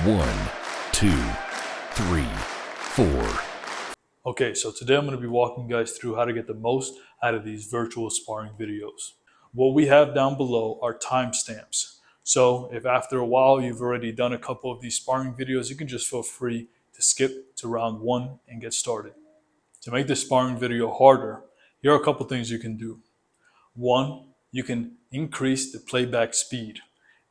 1, 2, 3, 4. Okay, so today I'm going to be walking you guys through how to get the most out of these virtual sparring videos. What we have down below are timestamps. So if after a while you've already done a couple of these sparring videos, you can just feel free to skip to round 1 and get started. To make this sparring video harder, here are a couple things you can do. 1, you can increase the playback speed.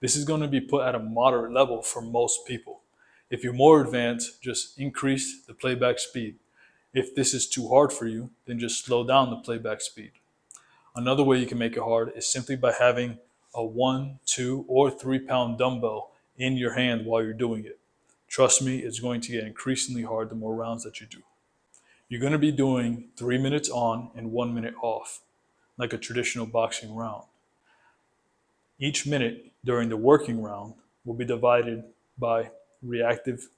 This is going to be put at a moderate level for most people. If you're more advanced, just increase the playback speed. If this is too hard for you, then just slow down the playback speed. Another way you can make it hard is simply by having a 1, 2, or 3 pound dumbbell in your hand while you're doing it. Trust me, it's going to get increasingly hard the more rounds that you do. You're going to be doing 3 minutes on and 1 minute off, like a traditional boxing round. Each minute during the working round will be divided by reactive,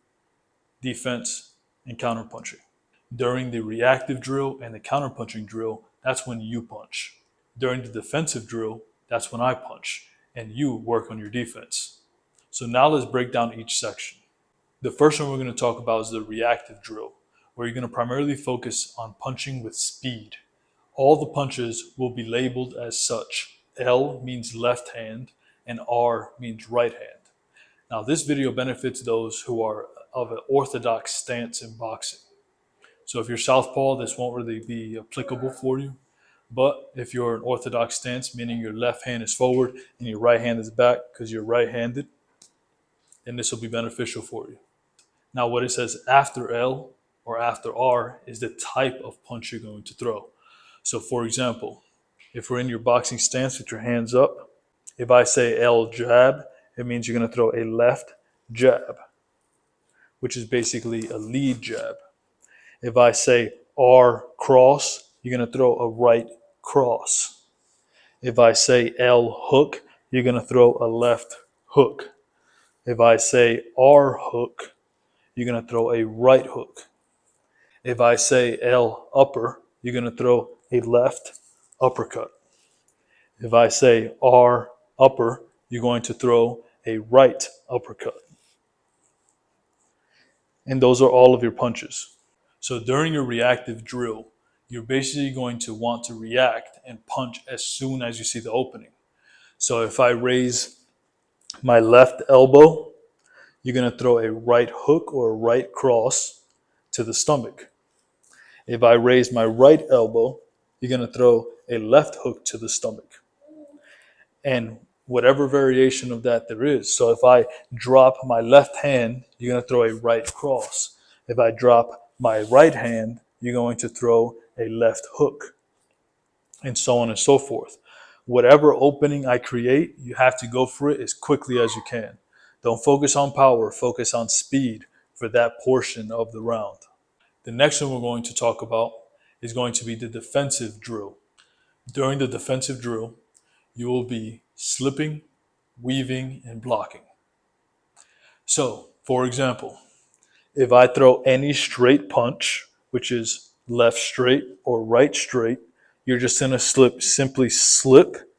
defense, and counterpunching. During the reactive drill and the counterpunching drill, that's when you punch. During the defensive drill, that's when I punch, and you work on your defense. So now let's break down each section. The first one we're going to talk about is the reactive drill, where you're going to primarily focus on punching with speed. All the punches will be labeled as such. L means left hand, and R means right hand. Now this video benefits those who are of an orthodox stance in boxing. So if you're southpaw, this won't really be applicable for you. But if you're an orthodox stance, meaning your left hand is forward and your right hand is back because you're right-handed, then this will be beneficial for you. Now what it says after L or after R is the type of punch you're going to throw. So for example, if we're in your boxing stance with your hands up, if I say L jab, it means you're going to throw a left jab, which is basically a lead jab. If I say R cross, you're going to throw a right cross. If I say L hook, you're going to throw a left hook. If I say R hook, you're going to throw a right hook. If I say L upper, you're going to throw a left uppercut. If I say R upper, you're going to throw a right uppercut. And those are all of your punches. So during your reactive drill, you're basically going to want to react and punch as soon as you see the opening. So if I raise my left elbow, you're going to throw a right hook or a right cross to the stomach. If I raise my right elbow, you're going to throw a left hook to the stomach. And whatever variation of that there is. So if I drop my left hand, you're going to throw a right cross. If I drop my right hand, you're going to throw a left hook, and so on and so forth. Whatever opening I create, you have to go for it as quickly as you can. Don't focus on power, focus on speed for that portion of the round. The next one we're going to talk about is going to be the defensive drill. During the defensive drill, you will be slipping, weaving, and blocking. So, for example, if I throw any straight punch, which is left straight or right straight, you're just going to simply slip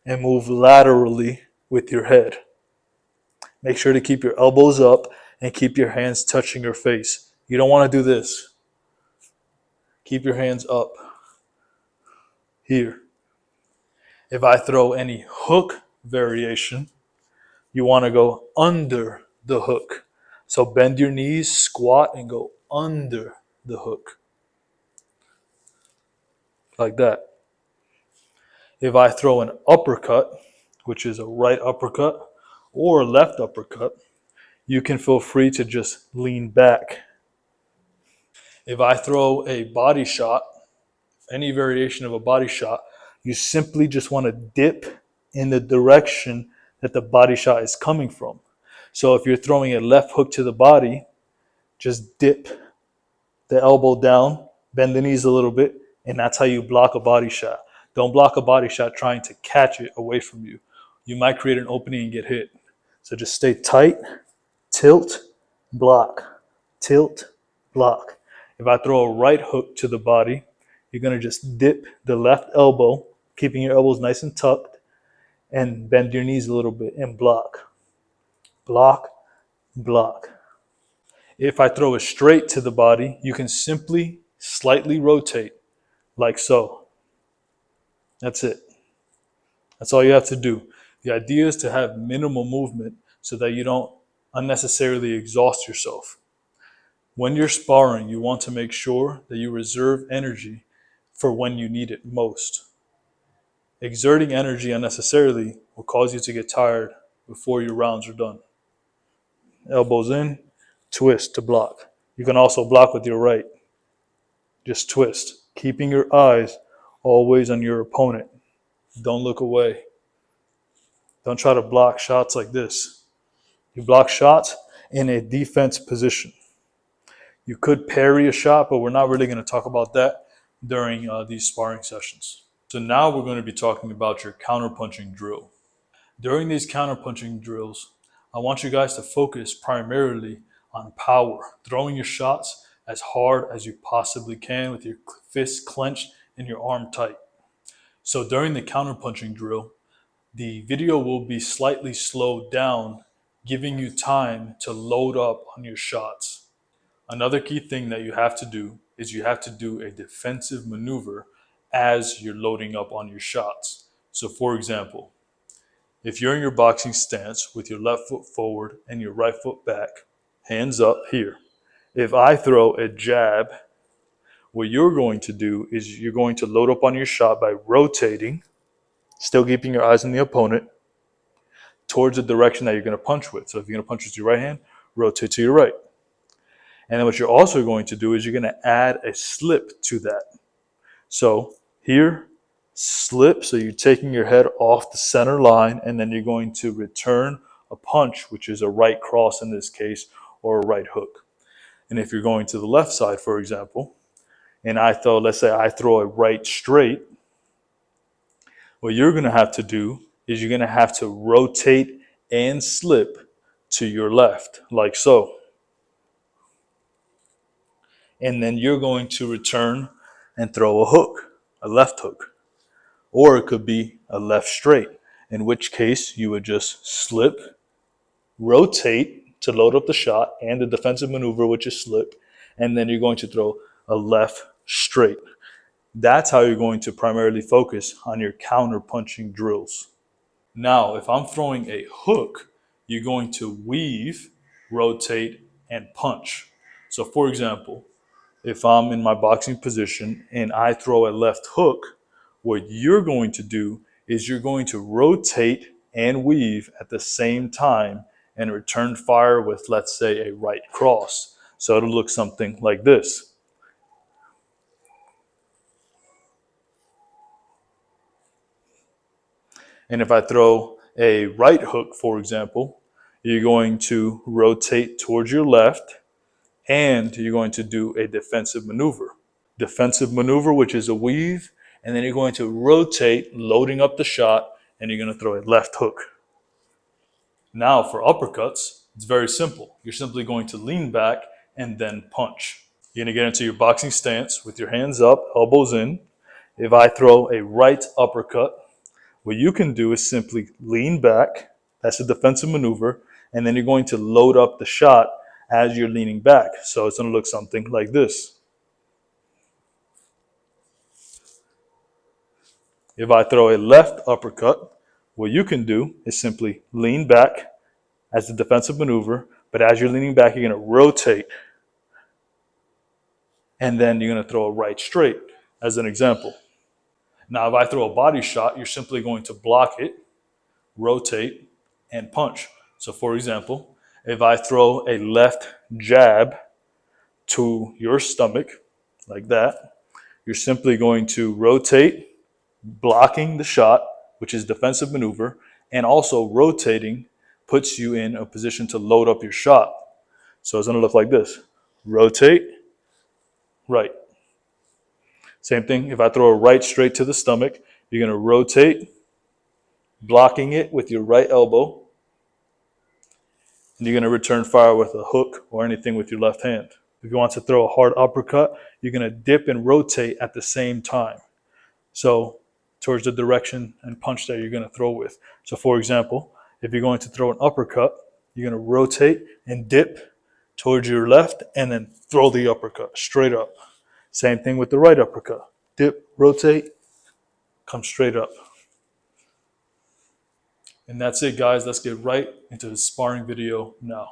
and move laterally with your head. Make sure to keep your elbows up and keep your hands touching your face. You don't want to do this. Keep your hands up here. If I throw any hook variation, you want to go under the hook. So bend your knees, squat, and go under the hook. Like that. If I throw an uppercut, which is a right uppercut or a left uppercut, you can feel free to just lean back. If I throw a body shot, any variation of a body shot, you simply just want to dip in the direction that the body shot is coming from. So if you're throwing a left hook to the body, just dip the elbow down, bend the knees a little bit, and that's how you block a body shot. Don't block a body shot trying to catch it away from you. You might create an opening and get hit. So just stay tight, tilt, block, tilt, block. If I throw a right hook to the body, you're going to just dip the left elbow, keeping your elbows nice and tucked, and bend your knees a little bit and block. Block, block. If I throw it straight to the body, you can simply slightly rotate like so. That's it. That's all you have to do. The idea is to have minimal movement so that you don't unnecessarily exhaust yourself. When you're sparring, you want to make sure that you reserve energy for when you need it most. Exerting energy unnecessarily will cause you to get tired before your rounds are done. Elbows in, twist to block. You can also block with your right. Just twist, keeping your eyes always on your opponent. Don't look away. Don't try to block shots like this. You block shots in a defense position. You could parry a shot, but we're not really going to talk about that during these sparring sessions. So now we're going to be talking about your counterpunching drill. During these counterpunching drills, I want you guys to focus primarily on power, throwing your shots as hard as you possibly can with your fist clenched and your arm tight. So during the counterpunching drill, the video will be slightly slowed down, giving you time to load up on your shots. Another key thing that you have to do is you have to do a defensive maneuver as you're loading up on your shots. So for example, if you're in your boxing stance with your left foot forward and your right foot back, hands up here. If I throw a jab, what you're going to do is you're going to load up on your shot by rotating, still keeping your eyes on the opponent, towards the direction that you're going to punch with. So if you're going to punch with your right hand, rotate to your right. And then what you're also going to do is you're going to add a slip to that. So here, slip, so you're taking your head off the center line, and then you're going to return a punch, which is a right cross in this case, or a right hook. And if you're going to the left side, for example, and let's say I throw a right straight, what you're going to have to do is you're going to have to rotate and slip to your left, like so. And then you're going to return and throw a hook, a left hook. Or it could be a left straight, in which case you would just slip, rotate to load up the shot and the defensive maneuver, which is slip, and then you're going to throw a left straight. That's how you're going to primarily focus on your counter punching drills. Now, if I'm throwing a hook, you're going to weave, rotate, and punch. So for example, if I'm in my boxing position and I throw a left hook, what you're going to do is you're going to rotate and weave at the same time and return fire with, let's say, a right cross. So it'll look something like this. And if I throw a right hook, for example, you're going to rotate towards your left and you're going to do a defensive maneuver. Defensive maneuver, which is a weave, and then you're going to rotate, loading up the shot, and you're going to throw a left hook. Now for uppercuts, it's very simple. You're simply going to lean back and then punch. You're going to get into your boxing stance with your hands up, elbows in. If I throw a right uppercut, what you can do is simply lean back. That's a defensive maneuver. And then you're going to load up the shot as you're leaning back. So it's going to look something like this. If I throw a left uppercut, what you can do is simply lean back as a defensive maneuver, but as you're leaning back, you're going to rotate, and then you're going to throw a right straight, as an example. Now, if I throw a body shot, you're simply going to block it, rotate, and punch. So for example, if I throw a left jab to your stomach, like that, you're simply going to rotate, blocking the shot, which is defensive maneuver, and also rotating puts you in a position to load up your shot. So it's going to look like this. Rotate, right. Same thing, if I throw a right straight to the stomach, you're going to rotate, blocking it with your right elbow, and you're going to return fire with a hook or anything with your left hand. If you want to throw a hard uppercut, you're going to dip and rotate at the same time. So towards the direction and punch that you're going to throw with. So for example, if you're going to throw an uppercut, You're going to rotate and dip towards your left and then throw the uppercut straight up. Same thing with the right uppercut. Dip, rotate, come straight up. And that's it, guys. Let's get right into the sparring video now.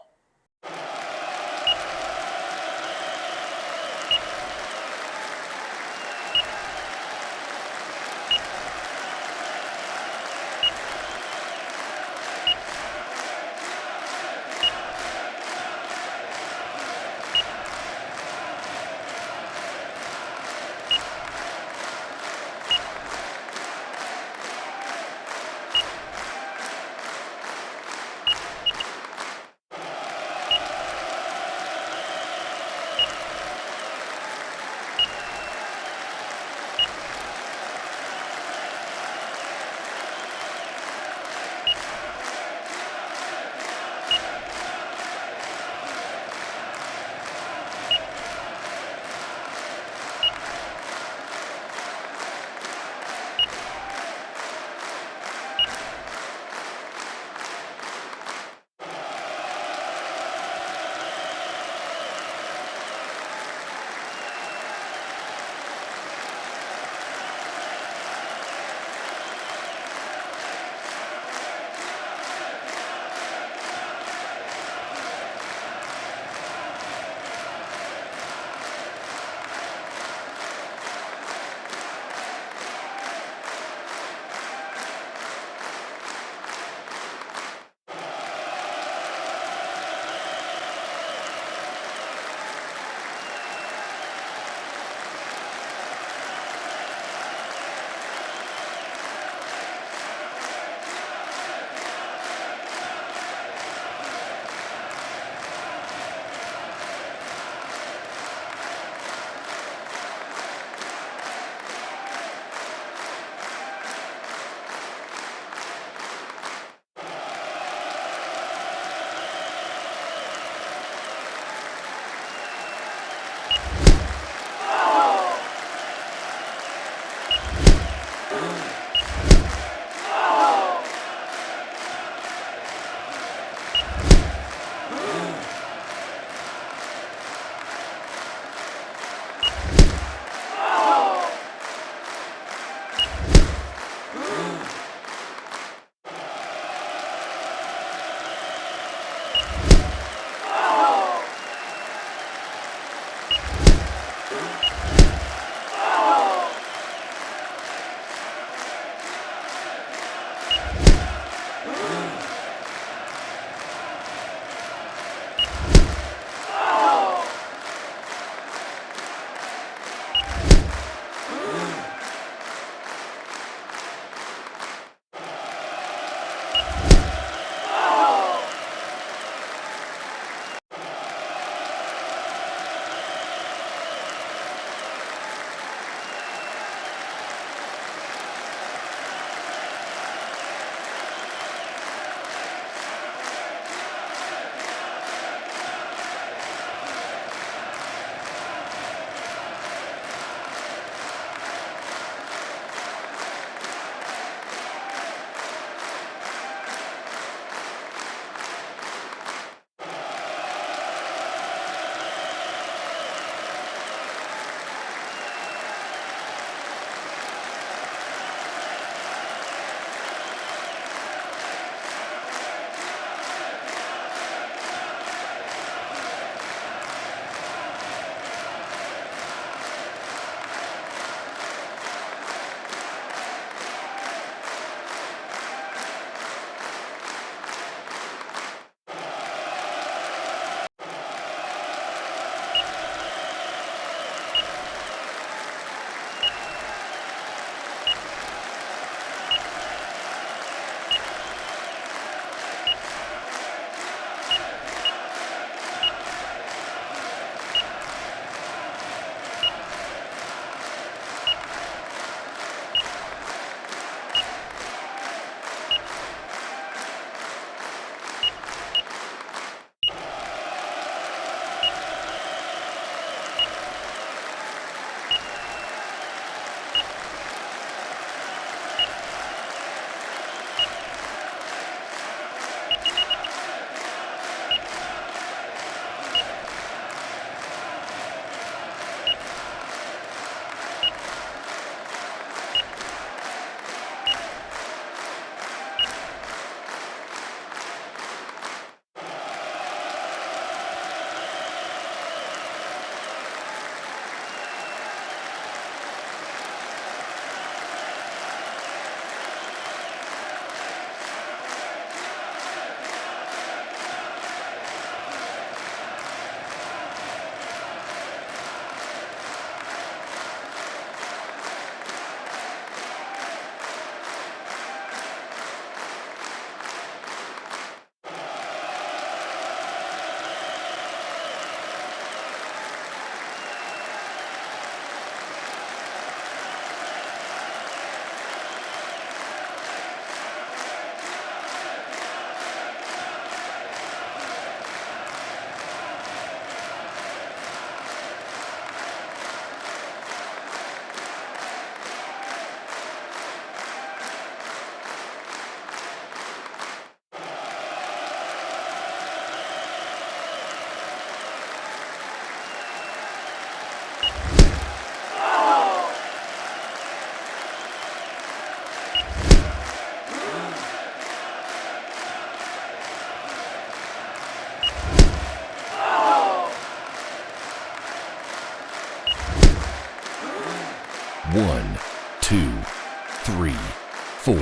4,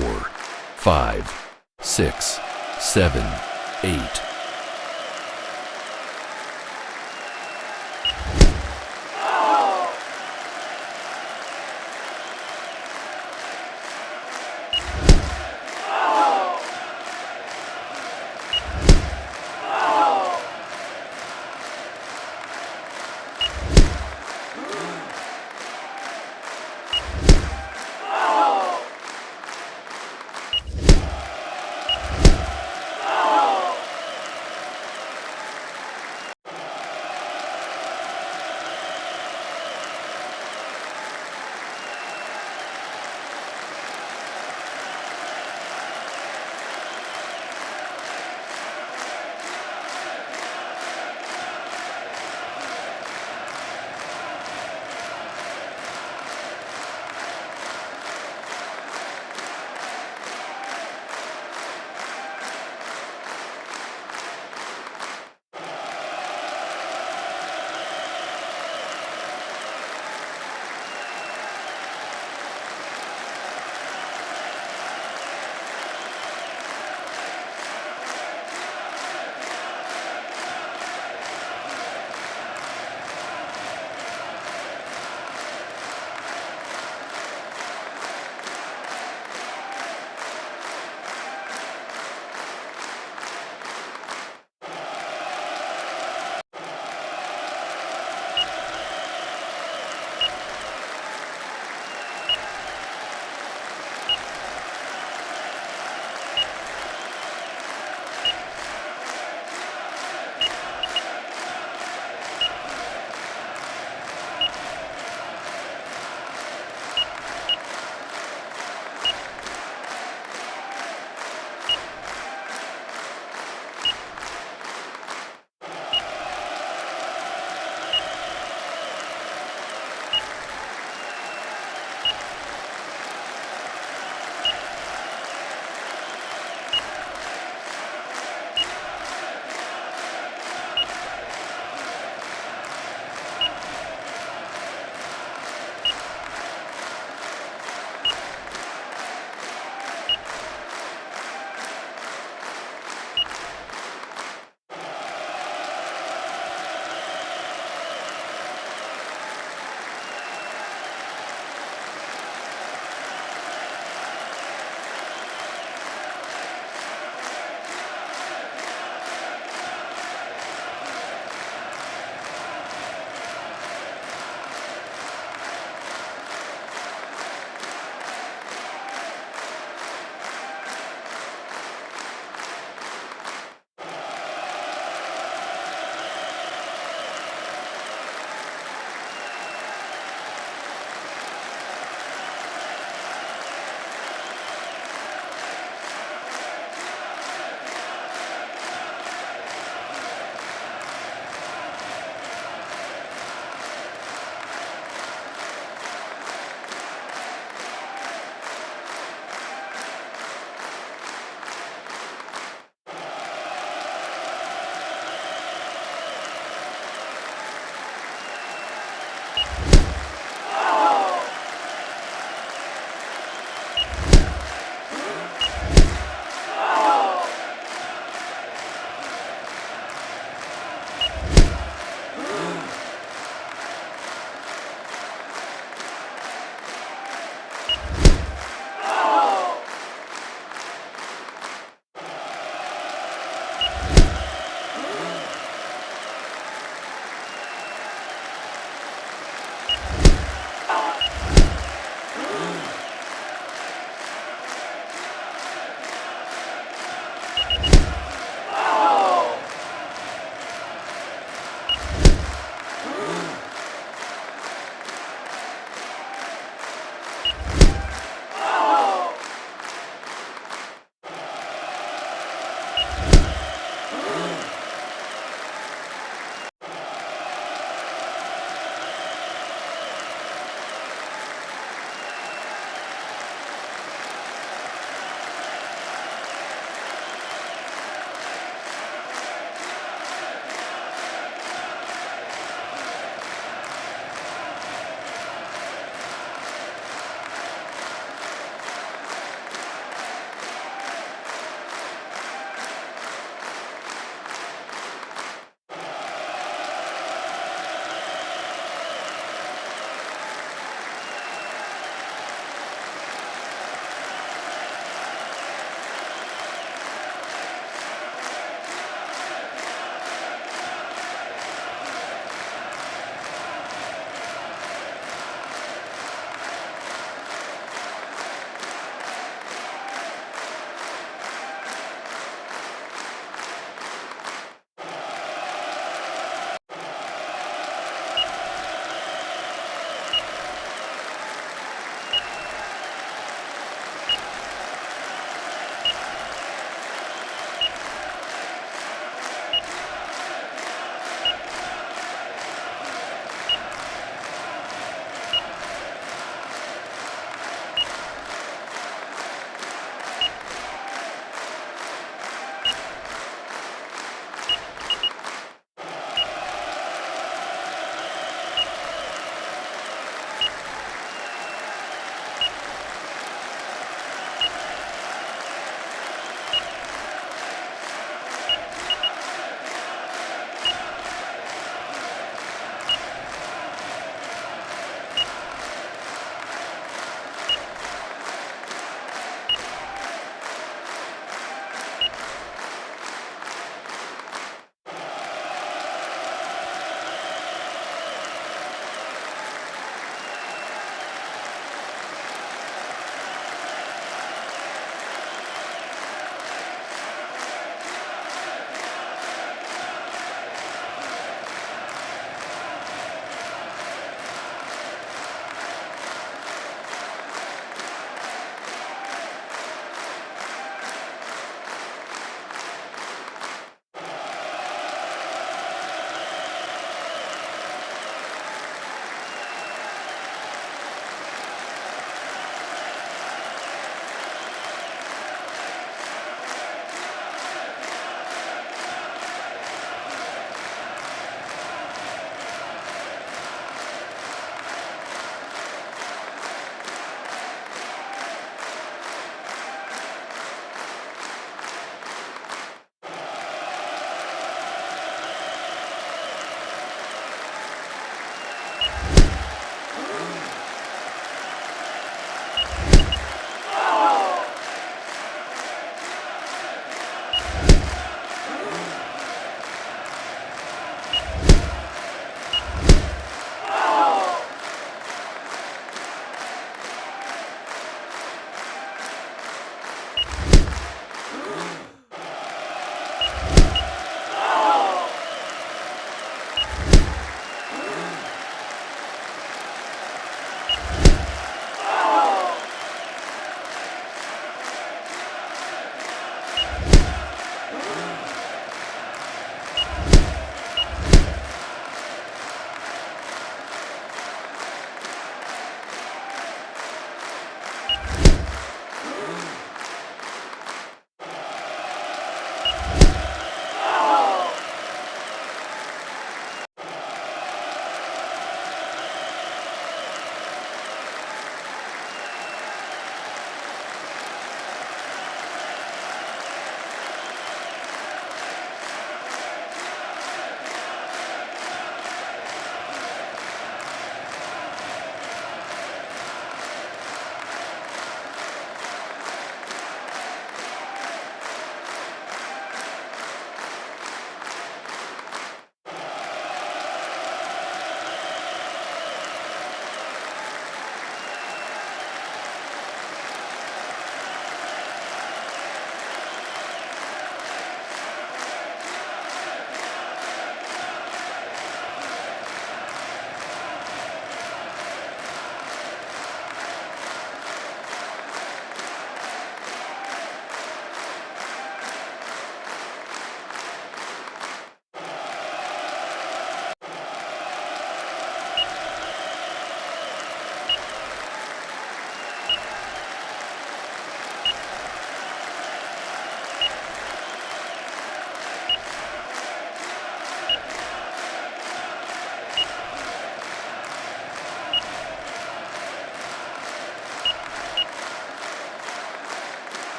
5, 6, 7, 8.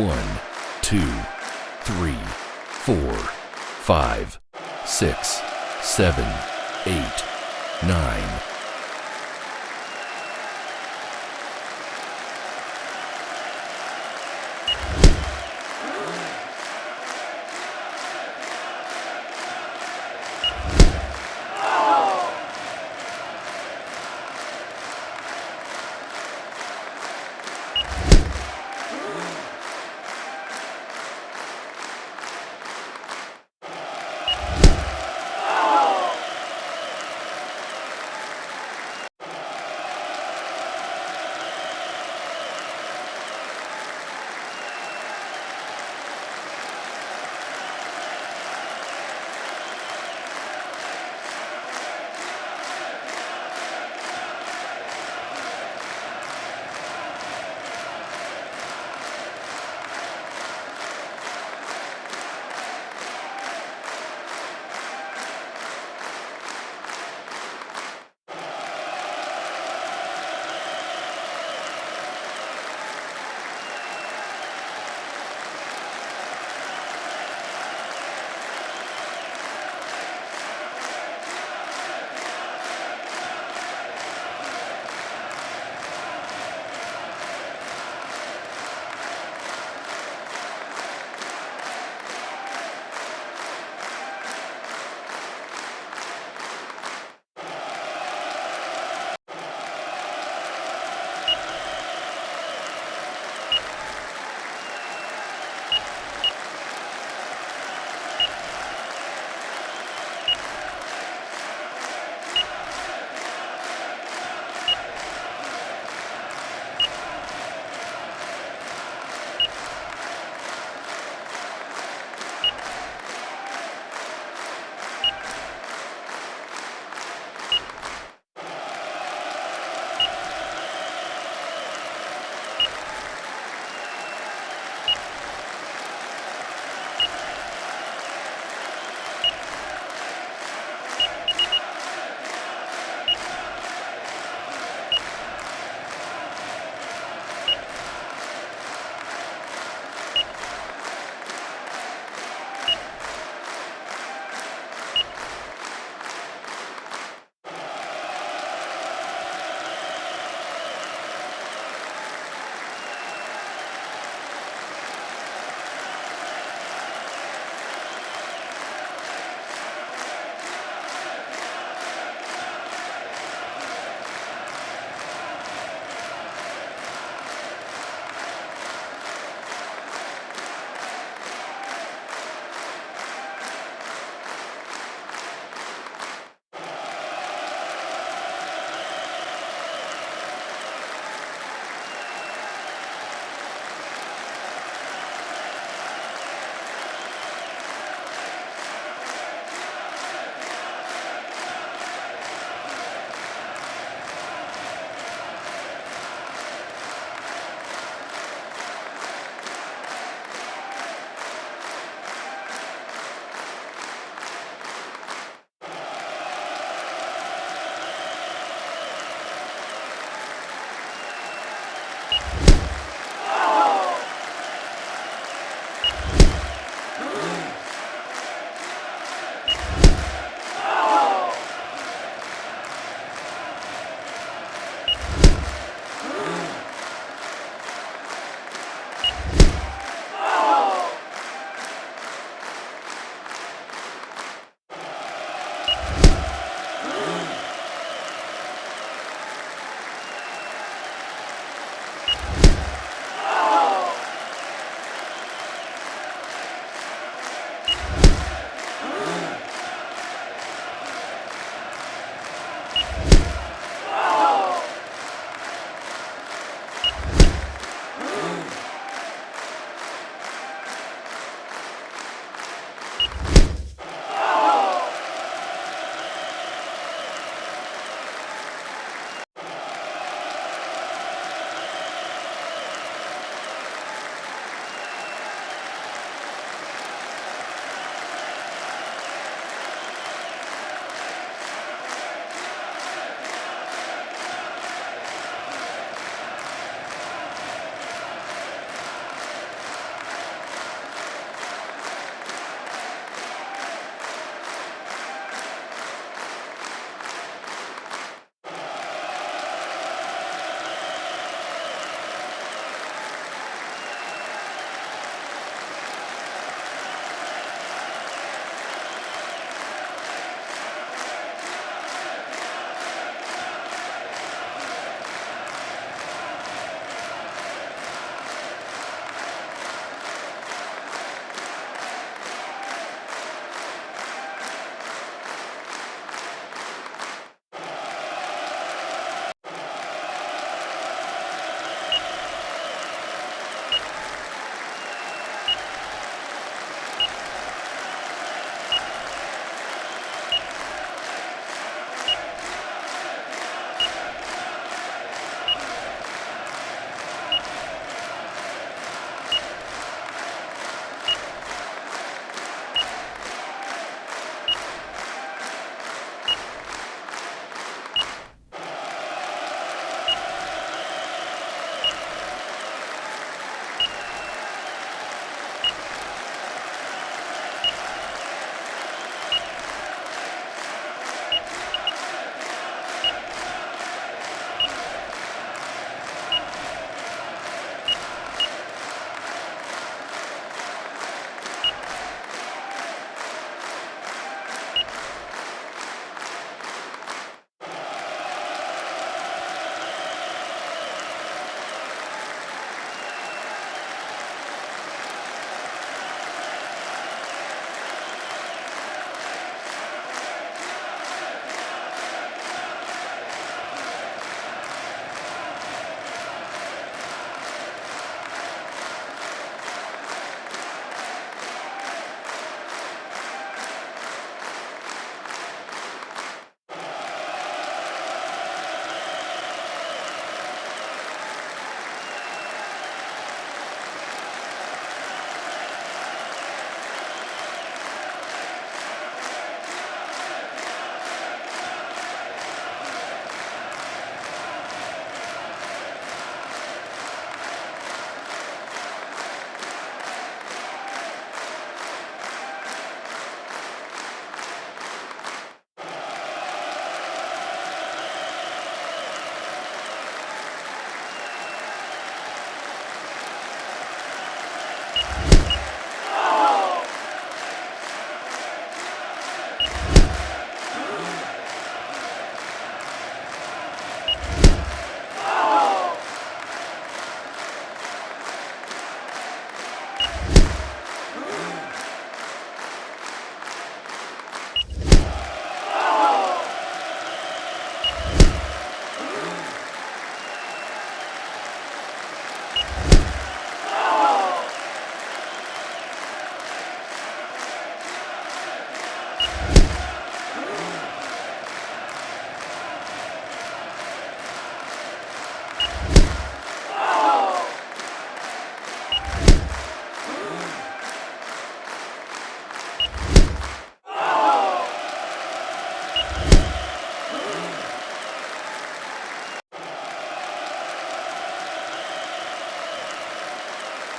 1, 2, 3, 4, 5, 6, 7, 8, 9.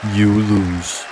You lose.